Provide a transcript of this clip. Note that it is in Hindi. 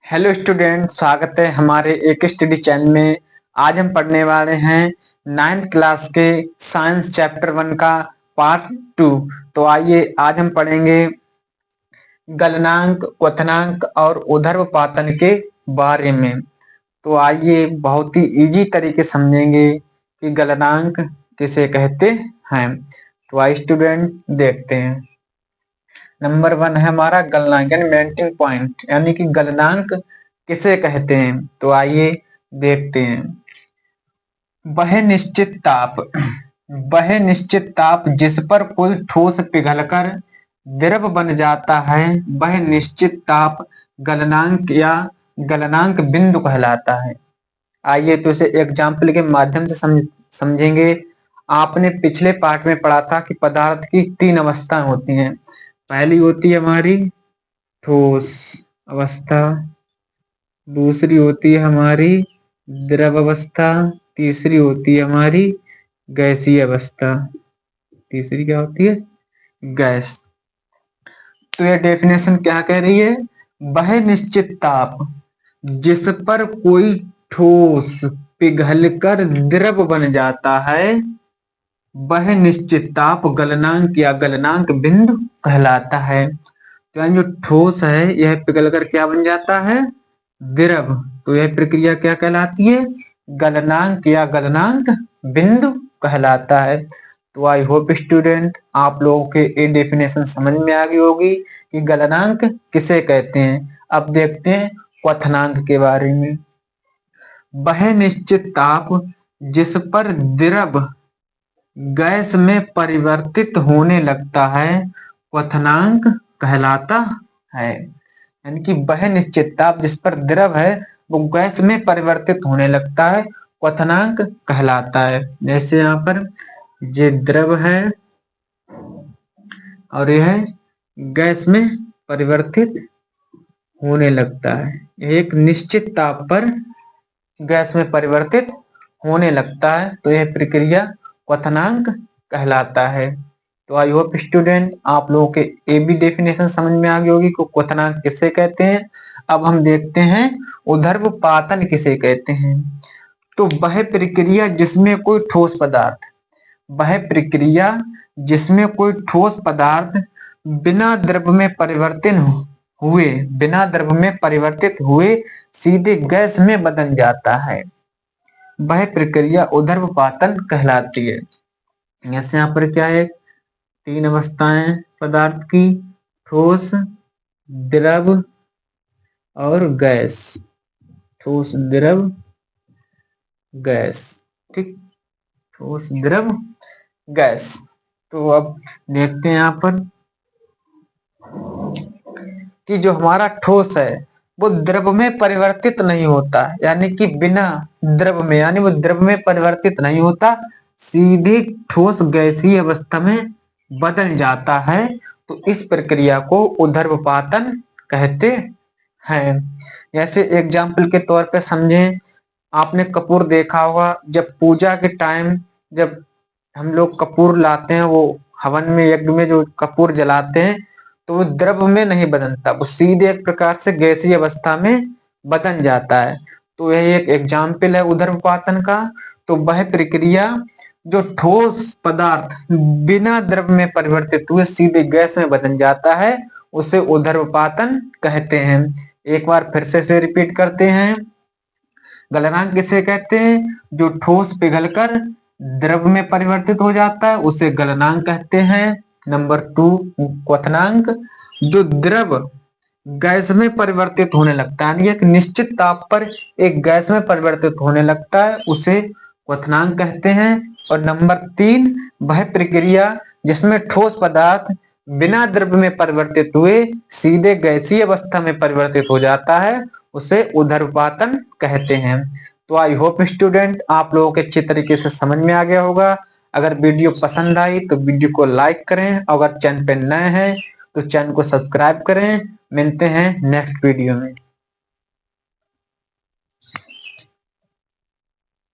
हेलो स्टूडेंट, स्वागत है हमारे एक स्टडी चैनल में। आज हम पढ़ने वाले हैं 9th क्लास के साइंस चैप्टर 1 का पार्ट 2। तो आइए आज हम पढ़ेंगे गलनांक, क्वथनांक और ऊर्ध्वपातन के बारे में। तो आइए बहुत ही इजी तरीके समझेंगे कि गलनांक किसे कहते हैं। तो आइए स्टूडेंट देखते हैं। नंबर 1 है हमारा गलनांक यानी मेल्टिंग पॉइंट, यानी कि गलनांक किसे कहते हैं। तो आइए देखते हैं। वह निश्चित ताप वह निश्चित ताप जिस पर कोई ठोस पिघलकर द्रव बन जाता है, वह निश्चित ताप गलनांक या गलनांक बिंदु कहलाता है। आइए तो इसे एग्जाम्पल के माध्यम से समझेंगे। आपने पिछले पार्ट में पढ़ा था कि पदार्थ की 3 अवस्थाएं होती हैं। पहली होती है हमारी ठोस अवस्था, दूसरी होती है हमारी द्रव अवस्था, तीसरी होती है हमारी गैसीय अवस्था। तीसरी क्या होती है? गैस। तो यह डेफिनेशन क्या कह रही है? वह निश्चित ताप जिस पर कोई ठोस पिघलकर द्रव बन जाता है, वह निश्चित ताप गलनांक या गलनांक बिंदु कहलाता है। तो यानी जो ठोस है यह पिघलकर क्या बन जाता है? द्रव। तो यह प्रक्रिया क्या कहलाती है? गलनांक या गलनांक बिंदु कहलाता है। तो आई होप स्टूडेंट आप लोगों के ये डेफिनेशन समझ में आ गई होगी कि गलनांक किसे कहते हैं। अब देखते हैं क्वथनांक के बारे में। वह निश्चित ताप जिस पर द्रव गैस में परिवर्तित होने लगता है, क्वथनांक कहलाता है। यानी कि वह निश्चित ताप जिस पर द्रव है वो गैस में परिवर्तित होने लगता है, क्वथनांक कहलाता है। जैसे यहाँ पर ये द्रव है और यह गैस में परिवर्तित होने लगता है। एक निश्चित ताप पर गैस में परिवर्तित होने लगता है, तो यह प्रक्रिया क्वथनांक कहलाता है। तो आई होप स्टूडेंट आप लोगों के ए बी डेफिनेशन समझ में आ गई होगी कि क्वथनांक किसे कहते हैं। अब हम देखते हैं ऊर्ध्वपातन किसे कहते हैं। तो वह प्रक्रिया जिसमें कोई ठोस पदार्थ वह प्रक्रिया जिसमें कोई ठोस पदार्थ बिना द्रव में परिवर्तित हुए सीधे गैस में बदल जाता है, वह प्रक्रिया ऊर्ध्वपातन कहलाती है। जैसे यहाँ पर क्या है? 3 अवस्थाएं पदार्थ की, ठोस, द्रव और गैस। ठोस, द्रव, गैस। ठीक, ठोस, द्रव, गैस। तो अब देखते हैं यहाँ पर कि जो हमारा ठोस है वो द्रव में परिवर्तित नहीं होता, यानी कि बिना द्रव में, यानी वो द्रव में परिवर्तित नहीं होता, सीधे ठोस गैसीय अवस्था में बदल जाता है। तो इस प्रक्रिया को ऊर्ध्वपातन कहते हैं। जैसे एग्जाम्पल के तौर पे समझें, आपने कपूर देखा होगा। जब पूजा के टाइम जब हम लोग कपूर लाते हैं, वो हवन में, यज्ञ में जो कपूर जलाते हैं, तो वो द्रव में नहीं बदलता, वो सीधे एक प्रकार से गैसीय अवस्था में बदल जाता है। तो यह एक एग्जाम्पल है ऊर्ध्वपातन का। तो वह प्रक्रिया जो ठोस पदार्थ बिना द्रव में परिवर्तित हुए सीधे गैस में बदल जाता है, उसे ऊर्ध्वपातन कहते हैं। एक बार फिर से रिपीट करते हैं। गलनांक किसे कहते हैं? जो ठोस पिघलकर द्रव में परिवर्तित हो जाता है उसे गलनांक कहते हैं। नंबर 2 क्वथनांक, जो द्रव गैस में परिवर्तित होने लगता है, यानी एक निश्चित ताप पर एक गैस में परिवर्तित होने लगता है, उसे क्वथनांक कहते हैं। और नंबर 3 वह प्रक्रिया जिसमें ठोस पदार्थ बिना द्रव में परिवर्तित हुए सीधे गैसीय अवस्था में परिवर्तित हो जाता है, उसे ऊर्ध्वपातन कहते हैं। तो आई होप स्टूडेंट आप लोगों के अच्छी तरीके से समझ में आ गया होगा। अगर वीडियो पसंद आई तो वीडियो को लाइक करें, अगर चैनल पे नए हैं तो चैनल को सब्सक्राइब करें। मिलते हैं नेक्स्ट वीडियो में।